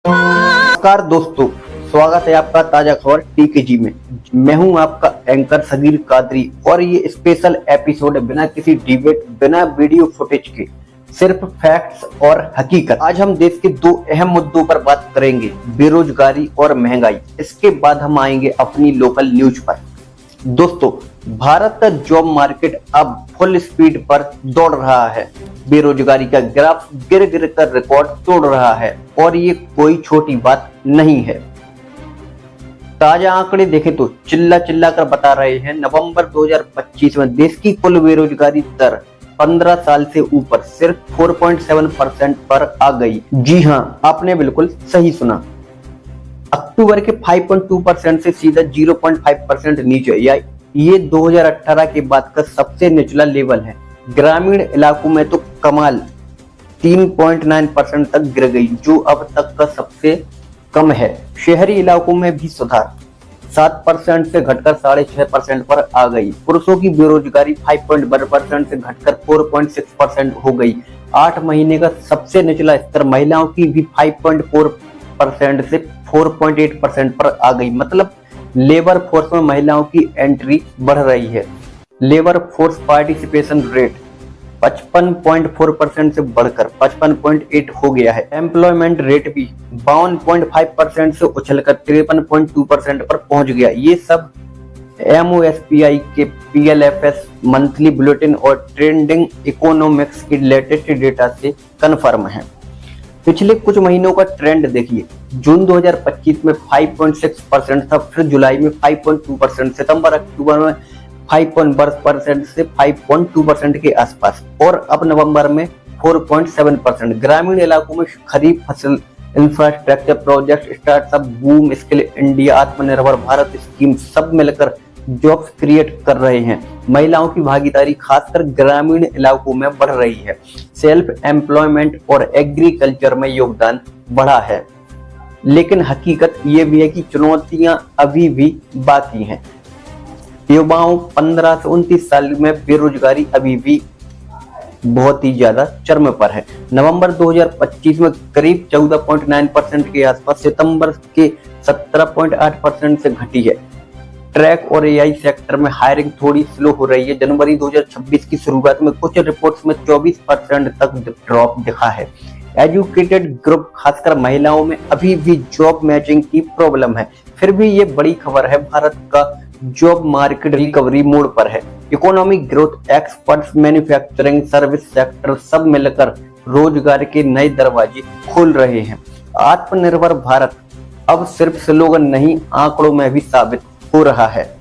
नमस्कार दोस्तों, स्वागत है आपका ताजा खबर टीकेजी में। मैं हूं आपका एंकर सगीर कादरी और ये स्पेशल एपिसोड है बिना किसी डिबेट, बिना वीडियो फुटेज के, सिर्फ फैक्ट्स और हकीकत। आज हम देश के दो अहम मुद्दों पर बात करेंगे, बेरोजगारी और महंगाई। इसके बाद हम आएंगे अपनी लोकल न्यूज पर। दोस्तों, भारत का जॉब मार्केट अब फुल स्पीड पर दौड़ रहा है। बेरोजगारी का ग्राफ गिर गिर कर रिकॉर्ड तोड़ रहा है और ये कोई छोटी बात नहीं है। ताजा आंकड़े देखें तो चिल्ला चिल्ला कर बता रहे हैं, नवंबर 2025 में देश की कुल बेरोजगारी दर 15 साल से ऊपर सिर्फ 4.7% पर आ गई। जी हां, आपने बिल्कुल सही सुना। अक्टूबर के 5.2% से सीधा 0.5% नीचे। ये 2018 के बाद का सबसे निचला लेवल है। ग्रामीण इलाकों में तो कमाल 3.9% तक गिर गई, जो अब तक का सबसे कम है। शहरी इलाकों में भी सुधार 7% से घटकर 6.5% पर आ गई। पुरुषों की बेरोजगारी 5.1% से घटकर 4.6% हो गई। 8 महीने का सबसे निचला स्तर। महिलाओं की भी 5.4% से 4.8% पर आ गई। मतलब लेबर फोर्स में महिलाओं की एंट्री बढ़ रही है। लेबर फोर्स पार्टिसिपेशन रेट 55.4% से बढ़कर 55.8 हो गया है। एम्प्लॉयमेंट रेट भी 52.5% से उछलकर 53.2% पर पहुंच गया। ये सब MOSPI के PLFS मंथली बुलेटिन और ट्रेंडिंग इकोनॉमिक्स की लेटेस्ट डेटा से कन्फर्म है। पिछले कुछ महीनों का ट्रेंड देखिए। जून 2025 में 5.6% था, फिर जुलाई में 5.2%, सितंबर अक्टूबर में 5.1% से 5.2% के आसपास और अब नवंबर में 4.7%। ग्रामीण इलाकों में खरीफ फसल, infrastructure project, startup boom, skill India, आत्मनिर्भर भारत स्कीम सब मिलकर जॉब्स क्रिएट कर रहे हैं। महिलाओं की भागीदारी खासकर ग्रामीण इलाकों में बढ़ रही है। सेल्फ एम्प्लॉयमेंट और एग्रीकल्चर में योगदान बढ़ा है। लेकिन हकीकत ये भी है कि चुनौतियां अभी भी बाकी हैं। युवाओं 15 से 29 साल में बेरोजगारी अभी भी बहुत ही ज्यादा चरम पर है। नवंबर 2025 में करीब 14.9% के आसपास, सितंबर के 17.8% से घटी है। ट्रैक और AI सेक्टर में हायरिंग थोड़ी स्लो हो रही है। जनवरी 2026 की शुरुआत में कुछ रिपोर्ट्स में 24% तक ड्रॉप दिखा है। एजुकेटेड ग्रुप खासकर महिलाओं में अभी भी जॉब मैचिंग की प्रॉब्लम है। फिर भी ये बड़ी खबर है, भारत का जॉब मार्केट रिकवरी मोड पर है। Economic growth, experts, manufacturing, service sector सब मिलकर रोजगार के नए दरवाजे खोल रहे हैं। आत्मनिर्भर भारत अब सिर्फ स्लोगन नहीं, आंकड़ों में भी साबित हो रहा है।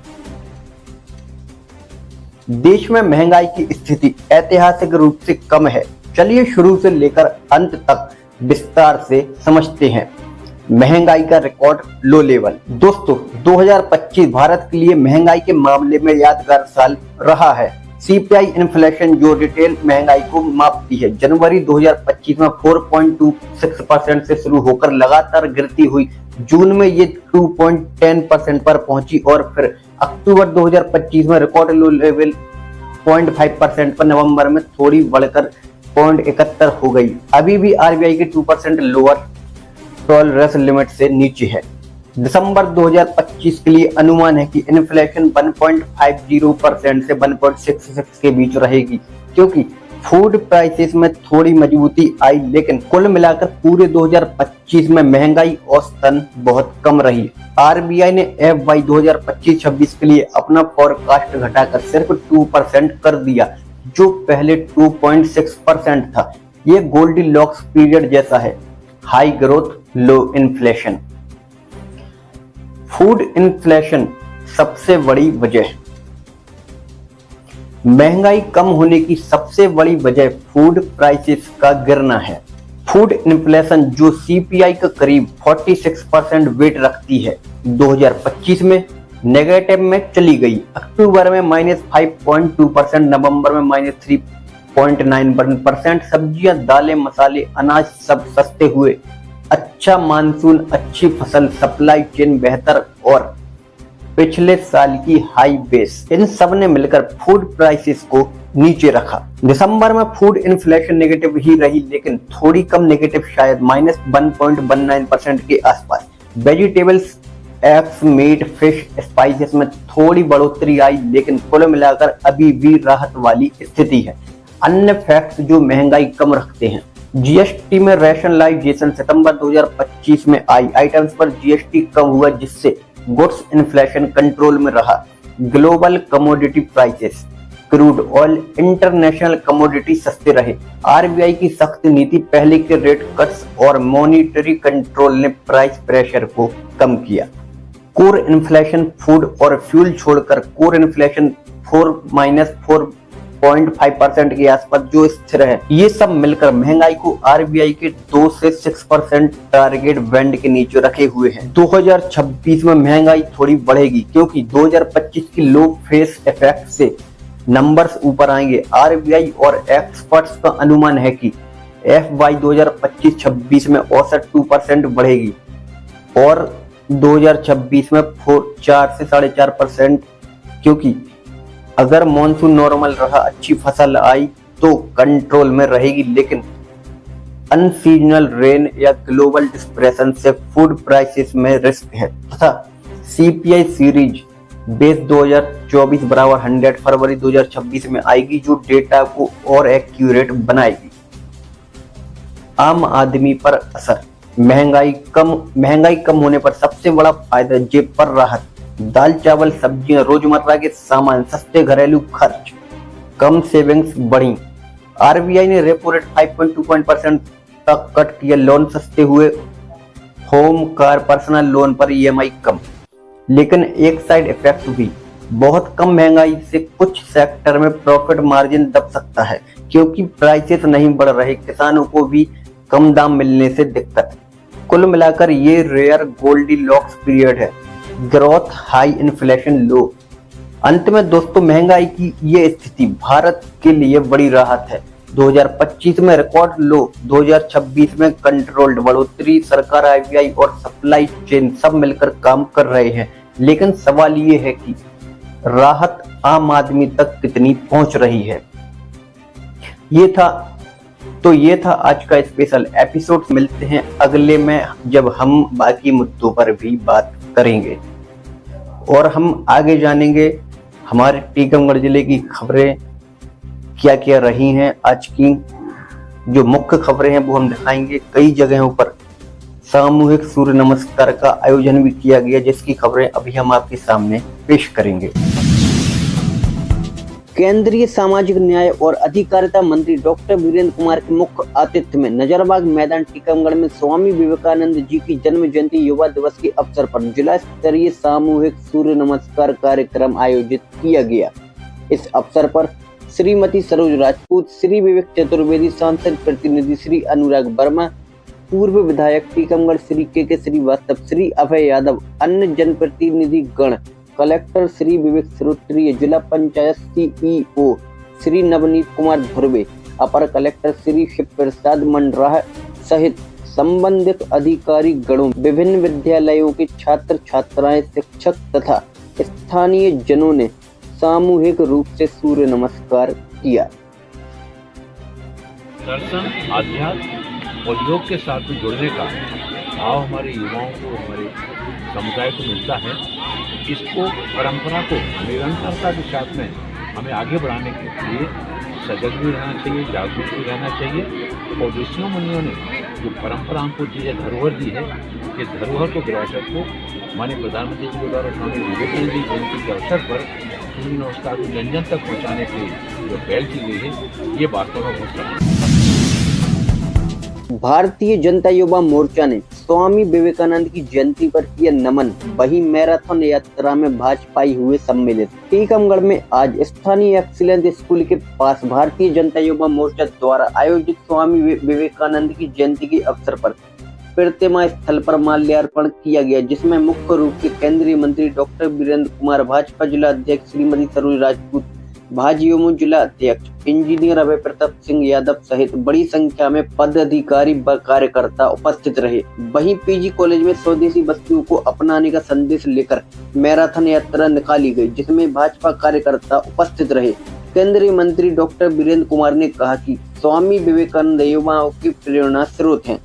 देश में महंगाई की स्थिति ऐतिहासिक रूप से कम है। चलिए शुरू से लेकर अंत तक विस्तार से समझते हैं। महंगाई का रिकॉर्ड लो लेवल। दोस्तों, 2025 भारत के लिए महंगाई के मामले में यादगार साल रहा है। CPI इन्फ्लेशन जो रिटेल महंगाई को मापती है, जनवरी 2025 में 4.26% से शुरू होकर लगातार गिरती हुई जून में ये 2.10% पर पहुंची और फिर अक्टूबर 2025 में रिकॉर्ड लो लेवल 0.5% पर नवंबर में थोड़ी बढ़कर 0.71 हो गई। अभी भी RBI के 2% लोअर टॉलरेंस लिमिट से नीचे है। दिसंबर 2025 के लिए अनुमान है कि इन्फ्लेशन 1.50% से 1.66 के बीच रहेगी, क्योंकि फूड प्राइसेस में थोड़ी मजबूती आई। लेकिन कुल मिलाकर पूरे 2025 में महंगाई औसतन बहुत कम रही। RBI ने FY 2025-26 के लिए अपना फोरकास्ट घटाकर सिर्फ 2% कर दिया, जो पहले 2.6% था। ये गोल्डीलॉक्स पीरियड जैसा है, हाई ग्रोथ लो इन्फ्लेशन। फूड इन्फ्लेशन सबसे बड़ी वजह। महंगाई कम होने की सबसे बड़ी वजह फूड प्राइसेस का गिरना है। फूड इन्फ्लेशन जो CPI का करीब 46% वेट रखती है, 2025 में नेगेटिव में चली गई। अक्टूबर में -5.2%, नवंबर में -3.9%। सब्जियां, दालें, मसाले, अनाज सब सस्ते हुए। अच्छा मानसून, अच्छी फसल, सप्लाई चेन बेहतर और पिछले साल की हाई बेस, इन सब ने मिलकर फूड प्राइसेस को नीचे रखा। दिसंबर में फूड इन्फ्लेशन नेगेटिव ही रही, लेकिन थोड़ी कम नेगेटिव, शायद -1.19% के आसपास। Vegetables, eggs, meat, fish, spices में थोड़ी बढ़ोतरी आई, लेकिन कुल मिलाकर अभी भी राहत वाली स्थिति है। अन्य फैक्ट्स जो महंगाई कम रखते हैं, जीएसटी में रैशनलाइजेशन सितंबर 2025 में आई, आइटम्स पर जीएसटी कम हुआ जिससे गुड्स इन्फ्लेशन कंट्रोल में रहा। Global commodity prices, crude oil, international commodity सस्ते रहे। आरबीआई की सख्त नीति, पहले के रेट कट्स और मॉनिटरी कंट्रोल ने प्राइस प्रेशर को कम किया। कोर इन्फ्लेशन, फूड और फ्यूल छोड़कर कोर इन्फ्लेशन 4-4.5% के आसपास जो स्थिर है, ये सब मिलकर महंगाई को आरबीआई के 2 से 6% टारगेट बैंड के नीचे रखे हुए हैं। 2026 में महंगाई थोड़ी बढ़ेगी क्योंकि 2025 की लो फेस इफेक्ट से नंबर्स ऊपर आएंगे। आरबीआई और एक्सपर्ट्स का अनुमान है कि FY 2025-26 में औसत 2% बढ़ेगी और 2026 में 4 से 4.5%, क्योंकि अगर मॉनसून नॉर्मल रहा, अच्छी फसल आई तो कंट्रोल में रहेगी, लेकिन अनसीजनल रेन या ग्लोबल डिप्रेशन से फूड प्राइसेस में रिस्क है। तथा सीपीआई सीरीज बेस 2024 बराबर 100 फरवरी 2026 में आएगी, जो डेटा को और एक्यूरेट बनाएगी। आम आदमी पर असर, महंगाई कम होने पर सबसे बड़ा फायदा जेब पर राहत। दाल, चावल, सब्जियां, रोजमर्रा के सामान, सस्ते घरेलू खर्च, कम सेविंग्स बढ़ी। आरबीआई ने रेपो रेट 5.2% तक कट किया, लोन सस्ते हुए, होम, कार, पर्सनल लोन पर ईएमआई कम। लेकिन एक साइड इफेक्ट भी, बहुत कम महंगाई से कुछ सेक्टर में प्रॉफिट मार्जिन दब सकता है क्योंकि प्राइसेस नहीं बढ़ रहे, किसानों को भी कम दाम मिलने से दिक्कत। कुल मिलाकर ये रेयर गोल्डीलॉक्स पीरियड है, ग्रोथ हाई, इन्फ्लेशन लो। अंत में दोस्तों, महंगाई की ये स्थिति भारत के लिए बड़ी राहत है। 2025 में रिकॉर्ड लो, 2026 में कंट्रोल्ड बढ़ोतरी। सरकार, आरबीआई और सप्लाई चेन सब मिलकर काम कर रहे हैं, लेकिन सवाल ये है कि राहत आम आदमी तक कितनी पहुंच रही है। ये था आज का स्पेशल एपिसोड। मिलते हैं अगले में, जब हम बाकी मुद्दों पर भी बात करेंगे और हम आगे जानेंगे हमारे टीकमगढ़ जिले की खबरें क्या क्या रही हैं। आज की जो मुख्य खबरें हैं वो हम दिखाएंगे। कई जगहों पर सामूहिक सूर्य नमस्कार का आयोजन भी किया गया, जिसकी खबरें अभी हम आपके सामने पेश करेंगे। केंद्रीय सामाजिक न्याय और अधिकारिता मंत्री डॉक्टर वीरेंद्र कुमार के मुख्य आतिथ्य में नजरबाग मैदान टीकमगढ़ में स्वामी विवेकानंद जी की जन्म जयंती युवा दिवस के अवसर पर जिला स्तरीय सामूहिक सूर्य नमस्कार कार्यक्रम आयोजित किया गया। इस अवसर पर श्रीमती सरोज राजपूत, श्री विवेक चतुर्वेदी, सांसद प्रतिनिधि श्री अनुराग वर्मा, पूर्व विधायक टीकमगढ़ श्री के श्रीवास्तव, श्री अभय यादव, अन्य जनप्रतिनिधि गण, कलेक्टर श्री विवेक श्रोत्रिय, जिला पंचायत सीईओ श्री नवनीत कुमार धुर्वे, अपर कलेक्टर श्री शिव प्रसाद मंडराह सहित संबंधित अधिकारी गणों, विभिन्न विद्यालयों के छात्र छात्राएं, शिक्षक तथा स्थानीय जनों ने सामूहिक रूप से सूर्य नमस्कार किया। दर्शन, आध्यात्म और योग के साथ में जुड़ने का भाव हमारे युवाओं को, हमारे समुदाय को मिलता है। इसको, परंपरा को निरंतरता के साथ में हमें आगे बढ़ाने के लिए सजग भी रहना चाहिए, जागरूक भी रहना चाहिए। और ऋषियों मुनियों ने जो परंपरा हमको दी है, धरोहर दी है, ये धरोहर को, विरासत को माननीय प्रधानमंत्री जी के द्वारा स्वामी विवेकानंद जी जयंती के अवसर पर सूर्य नमस्कार को जन जन तक पहुँचाने की जो पहल की गई है, ये वास्तव में बहुत सराहनीय। भारतीय जनता युवा मोर्चा ने स्वामी विवेकानंद की जयंती पर किया नमन। वही मैराथन यात्रा में भाजपाई हुए सम्मिलित। टीकमगढ़ में आज स्थानीय एक्सीलेंस स्कूल के पास भारतीय जनता युवा मोर्चा द्वारा आयोजित स्वामी विवेकानंद की जयंती के अवसर पर प्रतिमा स्थल पर माल्यार्पण किया गया, जिसमें मुख्य रूप से केंद्रीय मंत्री डॉक्टर वीरेंद्र कुमार, भाजपा जिला अध्यक्ष श्रीमती सरोज राजपूत, भाजयुमो जिला अध्यक्ष इंजीनियर अभय प्रताप सिंह यादव सहित बड़ी संख्या में पदाधिकारी व कार्यकर्ता उपस्थित रहे। वहीं पीजी कॉलेज में स्वदेशी वस्तुओं को अपनाने का संदेश लेकर मैराथन यात्रा निकाली गई, जिसमें भाजपा कार्यकर्ता उपस्थित रहे। केंद्रीय मंत्री डॉक्टर वीरेंद्र कुमार ने कहा कि स्वामी विवेकानंद युवाओं की प्रेरणा स्रोत हैं।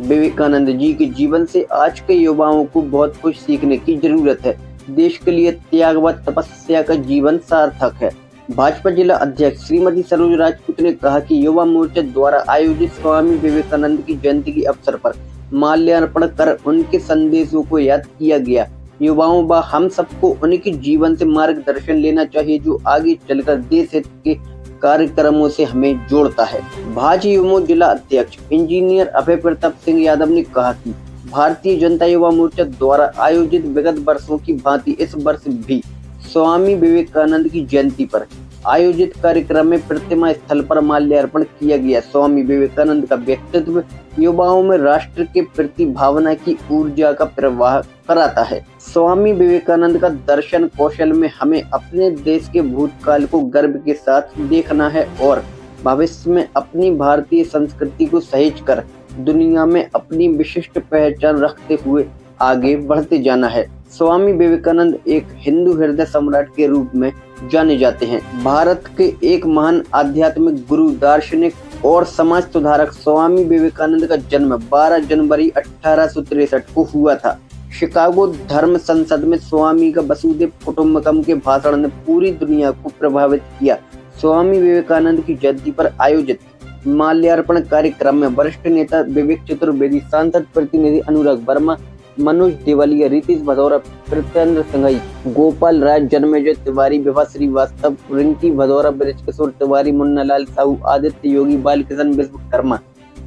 विवेकानंद जी के जीवन से आज के युवाओं को बहुत कुछ सीखने की जरूरत है। देश के लिए त्याग व तपस्या का जीवन सार्थक है। भाजपा जिला अध्यक्ष श्रीमती सरोज राजपूत ने कहा कि युवा मोर्चा द्वारा आयोजित स्वामी विवेकानंद की जयंती के अवसर पर माल्यार्पण कर उनके संदेशों को याद किया गया। युवाओं व हम सबको उनके जीवन से मार्गदर्शन लेना चाहिए, जो आगे चलकर देश हित के कार्यक्रमों से हमें जोड़ता है। भाजयुमो जिला अध्यक्ष इंजीनियर अभय प्रताप सिंह यादव ने कहा कि भारतीय जनता युवा मोर्चा द्वारा आयोजित विगत वर्षों की भांति इस वर्ष भी स्वामी विवेकानंद की जयंती पर आयोजित कार्यक्रम में प्रतिमा स्थल पर माल्यार्पण किया गया। स्वामी विवेकानंद का व्यक्तित्व युवाओं में राष्ट्र के प्रति भावना की ऊर्जा का प्रवाह कराता है। स्वामी विवेकानंद का दर्शन कौशल में हमें अपने देश के भूतकाल को गर्व के साथ देखना है और भविष्य में अपनी भारतीय संस्कृति को सहेज कर दुनिया में अपनी विशिष्ट पहचान रखते हुए आगे बढ़ते जाना है। स्वामी विवेकानंद एक हिंदू हृदय सम्राट के रूप में जाने जाते हैं। भारत के एक महान आध्यात्मिक गुरु, दार्शनिक और समाज सुधारक स्वामी विवेकानंद का जन्म 12 जनवरी 1863 को हुआ था। शिकागो धर्म संसद में स्वामी का वसुधैव कुटुंबकम के भाषण ने पूरी दुनिया को प्रभावित किया। स्वामी विवेकानंद की जयंती पर आयोजित माल्यार्पण कार्यक्रम में वरिष्ठ नेता विवेक चतुर्वेदी, सांसद प्रतिनिधि अनुराग वर्मा, मनोज तिवारी, रितेश भदौरा, प्रत्येंद्र संघई, गोपाल राय, जन्मेजय तिवारी, विभा श्रीवास्तव, रिंकी भदौरा, ब्रजकिशोर तिवारी, मुन्नालाल साहू, आदित्य योगी, बालकिशन विश्वकर्मा,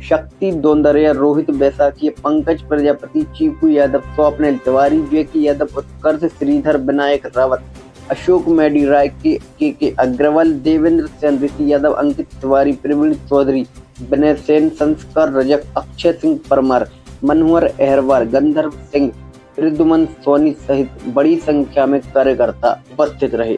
शक्ति दोंदरिया, रोहित बैसाखी, पंकज प्रजापति, चीकू यादव, स्वप्निल तिवारी, जेके यादव, उत्कर्ष श्रीधर, विनायक रावत, अशोक मेडी राय, के अग्रवाल, देवेंद्र सेन, ऋषि यादव, अंकित तिवारी, प्रवीण चौधरी, विनय सेन, संस्कार रजक, अक्षय सिंह परमार, मनोहर अहरवार, गंधर्व सिंह, रिद्धुमन सोनी सहित बड़ी संख्या में कार्यकर्ता उपस्थित रहे।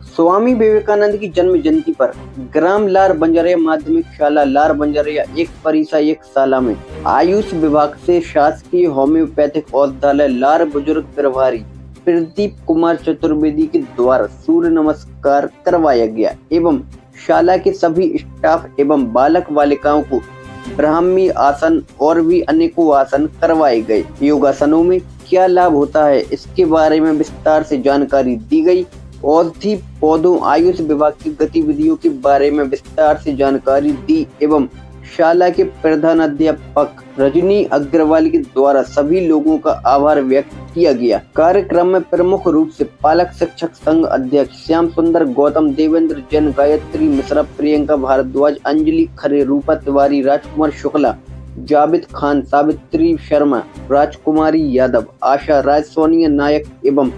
स्वामी विवेकानंद की जन्म जयंती पर ग्राम लार बंजारिया माध्यमिक शाला लार बंजारिया एक परिसा एक शाला में आयुष विभाग से शासकीय होम्योपैथिक औषधालय लार बुजुर्ग प्रभारी प्रदीप कुमार चतुर्वेदी के द्वारा सूर्य नमस्कार करवाया गया एवं शाला के सभी स्टाफ एवं बालक बालिकाओं को ब्राह्मी आसन और भी अनेकों आसन करवाए गए। योगासनों में क्या लाभ होता है, इसके बारे में विस्तार से जानकारी दी गई। औषधि पौधों आयुष विभाग की गतिविधियों के बारे में विस्तार से जानकारी दी एवं शाला के प्रधान अध्यापक रजनी अग्रवाल के द्वारा सभी लोगों का आभार व्यक्त किया गया। कार्यक्रम में प्रमुख रूप से पालक शिक्षक संघ अध्यक्ष श्याम सुंदर गौतम, देवेंद्र जैन, गायत्री मिश्रा, प्रियंका भारद्वाज, अंजलि खरे, रूपा तिवारी, राजकुमार शुक्ला, जावेद खान, सावित्री शर्मा, राजकुमारी यादव, आशा राज, सोनिया नायक एवं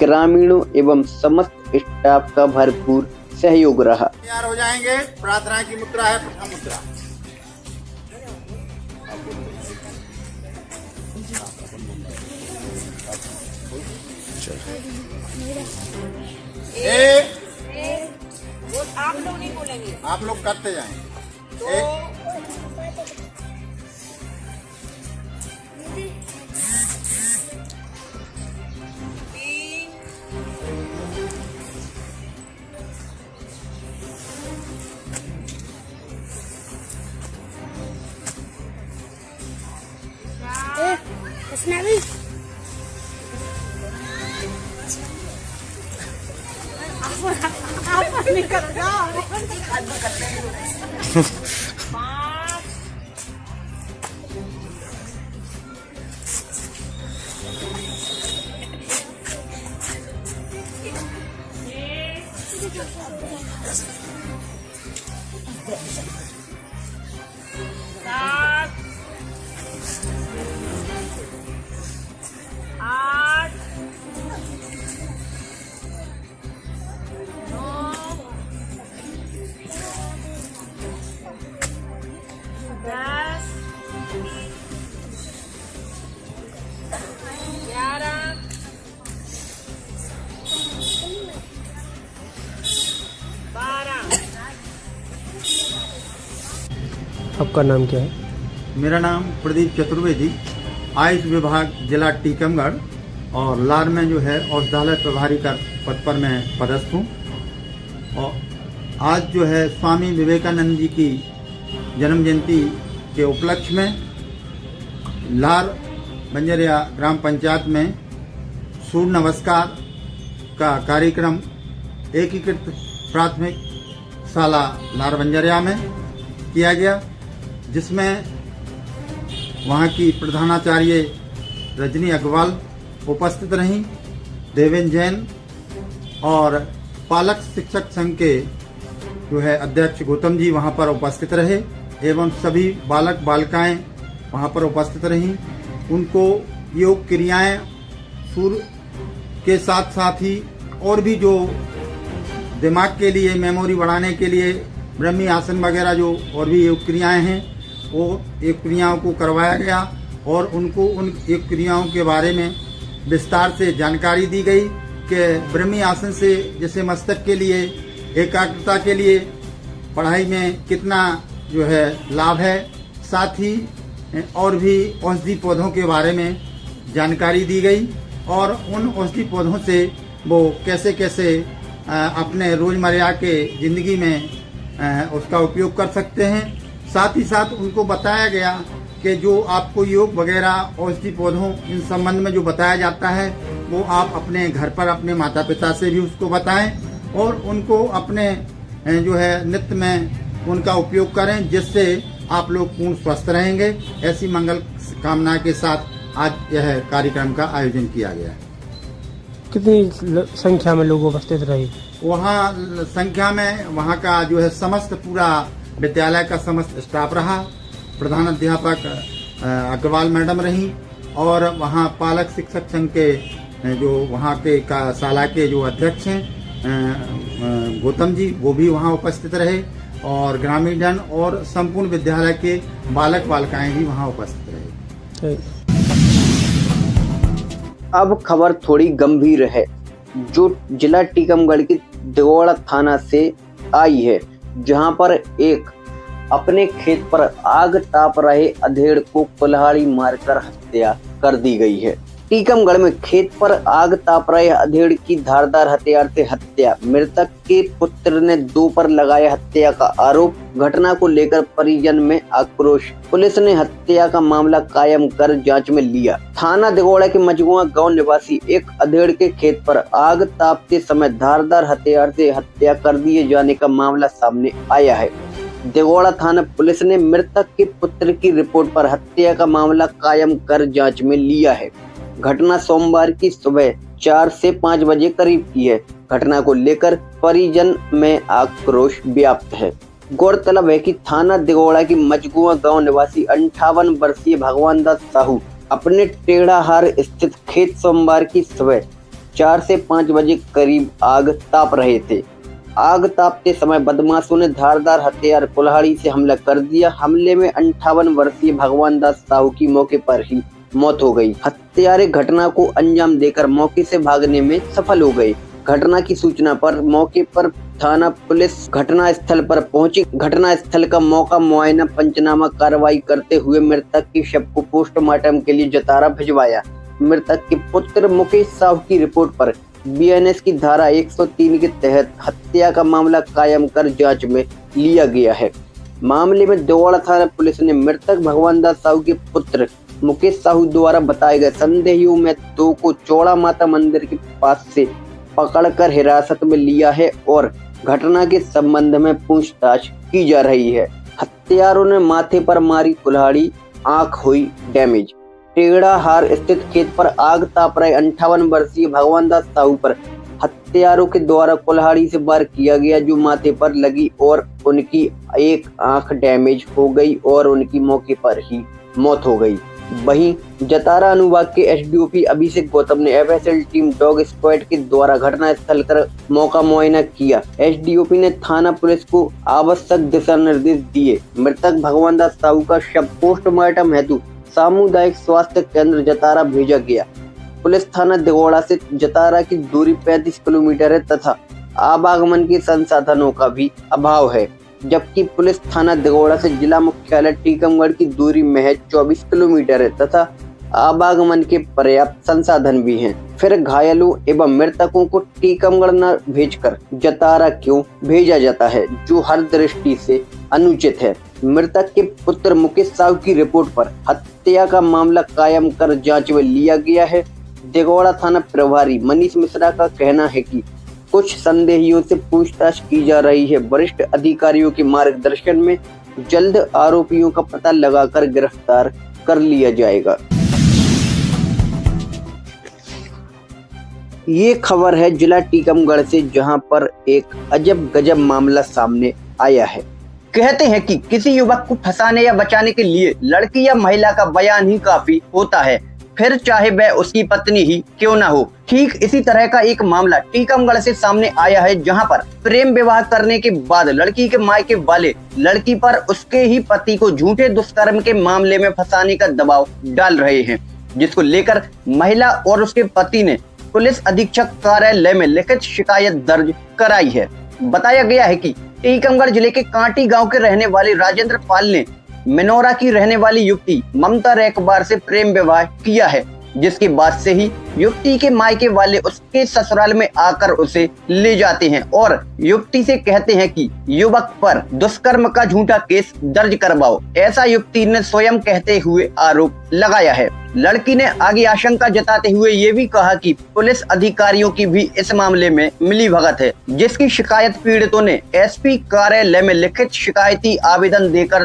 ग्रामीणों एवं समस्त स्टाफ का भरपूर सहयोग रहा। तैयार हो जाएंगे। प्रार्थना की मुद्रा है प्रथम मुद्रा। आप लोग नहीं बोलेंगे, आप लोग करते जाएंगे। उसने भी आप निकल जाओ। आपका नाम क्या है? मेरा नाम प्रदीप चतुर्वेदी, आयुष विभाग जिला टीकमगढ़ और लार में जो है औषधालय प्रभारी का पद पर मैं पदस्थ हूँ। और आज जो है स्वामी विवेकानंद जी की जन्म जयंती के उपलक्ष्य में लार बंजरिया ग्राम पंचायत में सूर्य नमस्कार का कार्यक्रम एकीकृत प्राथमिक शाला लार बंजरिया में किया गया, जिसमें वहाँ की प्रधानाचार्य रजनी अग्रवाल उपस्थित रहीं, देवेंद्र जैन और पालक शिक्षक संघ के जो है अध्यक्ष गौतम जी वहाँ पर उपस्थित रहे एवं सभी बालक बालिकाएं वहाँ पर उपस्थित रहीं। उनको योग क्रियाएं सूर्य के साथ साथ ही और भी जो दिमाग के लिए मेमोरी बढ़ाने के लिए ब्रह्मी आसन वगैरह जो और भी योग क्रियाएं हैं वो योग क्रियाओं को करवाया गया और उनको उन योग क्रियाओं के बारे में विस्तार से जानकारी दी गई कि ब्रह्मी आसन से जैसे मस्तक के लिए एकाग्रता के लिए पढ़ाई में कितना जो है लाभ है, साथ ही और भी औषधि पौधों के बारे में जानकारी दी गई और उन औषधि पौधों से वो कैसे कैसे अपने रोजमर्रा के जिंदगी में उसका उपयोग कर सकते हैं। साथ ही साथ उनको बताया गया कि जो आपको योग वगैरह औषधि पौधों इन संबंध में जो बताया जाता है वो आप अपने घर पर अपने माता पिता से भी उसको बताएं और उनको अपने जो है नित्य में उनका उपयोग करें, जिससे आप लोग पूर्ण स्वस्थ रहेंगे। ऐसी मंगल कामना के साथ आज यह कार्यक्रम का आयोजन किया गया है। कितनी संख्या में लोग उपस्थित रहे? वहाँ संख्या में वहाँ का जो है समस्त पूरा विद्यालय का समस्त स्टाफ रहा, प्रधान अध्यापक अग्रवाल मैडम रही और वहाँ पालक शिक्षक संघ के जो वहाँ के का शाला के जो अध्यक्ष हैं गौतम जी वो भी वहाँ उपस्थित रहे और ग्रामीण जन और संपूर्ण विद्यालय के बालक बालिकाएं भी वहाँ उपस्थित रहे। अब खबर थोड़ी गंभीर है जो जिला टीकमगढ़ के देगौड़ा थाना से आई है, जहां पर एक अपने खेत पर आग ताप रहे अधेड़ को कुल्हाड़ी मारकर हत्या कर दी गई है। टीकमगढ़ में खेत पर आग ताप रहे अधेड़ की धारदार हथियार से हत्या, मृतक के पुत्र ने 2 पर लगाया हत्या का आरोप। घटना को लेकर परिजन में आक्रोश, पुलिस ने हत्या का मामला कायम कर जांच में लिया। थाना देगौड़ा के मजगुआ गांव निवासी एक अधेड़ के खेत पर आग तापते समय धारदार हथियार से हत्या कर दिए जाने का मामला सामने आया है। देगौड़ा थाना पुलिस ने मृतक के पुत्र की रिपोर्ट पर हत्या का मामला कायम कर जांच में लिया है। घटना सोमवार की सुबह 4 से 5 बजे करीब की है। घटना को लेकर परिजन में आक्रोश व्याप्त है। गौरतलब है कि थाना देगौड़ा की मजगुआ गांव निवासी 58 वर्षीय भगवान दास साहू अपने टेढ़ाहार स्थित खेत सोमवार की सुबह 4 से 5 बजे करीब आग ताप रहे थे। आग तापते समय बदमाशों ने धारदार हथियार कुल्हाड़ी से हमला कर दिया। हमले में 58 वर्षीय भगवान दास साहू की मौके पर ही मौत हो गई। हत्यारे घटना को अंजाम देकर मौके से भागने में सफल हो गए। घटना की सूचना पर मौके पर थाना पुलिस घटना स्थल पर पहुंची। घटना स्थल का मौका मुआयना पंचनामा कार्रवाई करते हुए मृतक के शव को पोस्टमार्टम के लिए जतारा भिजवाया। मृतक के पुत्र मुकेश साहू की रिपोर्ट पर बीएनएस की धारा 103 के तहत हत्या का मामला कायम कर जांच में लिया गया है। मामले में देगौड़ा थाना पुलिस ने मृतक भगवान दास साहू के पुत्र मुकेश साहू द्वारा बताए गए संदेहियों में 2 को चौड़ा माता मंदिर के पास से पकड़कर हिरासत में लिया है और घटना के संबंध में पूछताछ की जा रही है। हत्यारों ने माथे पर मारी कुल्हाड़ी, आंख हुई डैमेज। टेढ़ाहार स्थित खेत पर आग ताप रहे 58 वर्षीय भगवान दास साहू पर हत्यारों के द्वारा कुल्हाड़ी से वार किया गया, जो माथे पर लगी और उनकी एक आंख डैमेज हो गई और उनकी मौके पर ही मौत हो गई। वहीं जतारा अनुभाग के एसडीओपी अभिषेक गौतम ने एफएसएल टीम डॉग स्क्वाड के द्वारा घटना स्थल कर मौका मुआयना किया। एसडीओपी ने थाना पुलिस को आवश्यक दिशा निर्देश दिए। मृतक भगवान दास साहू का शव पोस्टमार्टम हेतु सामुदायिक स्वास्थ्य केंद्र जतारा भेजा गया। पुलिस थाना देगौड़ा से जतारा की दूरी 35 किलोमीटर है तथा आवागमन के संसाधनों का भी अभाव है। जबकि पुलिस थाना दिगोड़ा से जिला मुख्यालय टीकमगढ़ की दूरी महज 24 किलोमीटर है तथा आवागमन के पर्याप्त संसाधन भी हैं। फिर घायलों एवं मृतकों को टीकमगढ़ न भेजकर जतारा क्यों भेजा जाता है, जो हर दृष्टि से अनुचित है। मृतक के पुत्र मुकेश साहू की रिपोर्ट पर हत्या का मामला कायम कर जांच में लिया गया है। दिगोड़ा थाना प्रभारी मनीष मिश्रा का कहना है कि कुछ संदेहियों से पूछताछ की जा रही है। वरिष्ठ अधिकारियों के मार्गदर्शन में जल्द आरोपियों का पता लगाकर गिरफ्तार कर लिया जाएगा। ये खबर है जिला टीकमगढ़ से, जहां पर एक अजब गजब मामला सामने आया है। कहते हैं कि किसी युवक को फंसाने या बचाने के लिए लड़की या महिला का बयान ही काफी होता है, फिर चाहे वह उसकी पत्नी ही क्यों ना हो। ठीक इसी तरह का एक मामला टीकमगढ़ से सामने आया है, जहां पर प्रेम विवाह करने के बाद लड़की के मायके वाले लड़की पर उसके ही पति को झूठे दुष्कर्म के मामले में फंसाने का दबाव डाल रहे हैं, जिसको लेकर महिला और उसके पति ने पुलिस अधीक्षक कार्यालय में लिखित शिकायत दर्ज कराई है। बताया गया है कि टीकमगढ़ जिले के कांटी गांव के रहने वाले राजेंद्र पाल ने मिनोरा की रहने वाली युवती ममता रेकबार से प्रेम विवाह किया है, जिसके बाद से ही युवती के मायके वाले उसके ससुराल में आकर उसे ले जाते हैं और युवती से कहते हैं कि युवक पर दुष्कर्म का झूठा केस दर्ज करवाओ। ऐसा युवती ने स्वयं कहते हुए आरोप लगाया है। लड़की ने आगे आशंका जताते हुए ये भी कहा कि पुलिस अधिकारियों की भी इस मामले में मिलीभगत है, जिसकी शिकायत पीड़ितों ने एसपी कार्यालय में लिखित शिकायती आवेदन देकर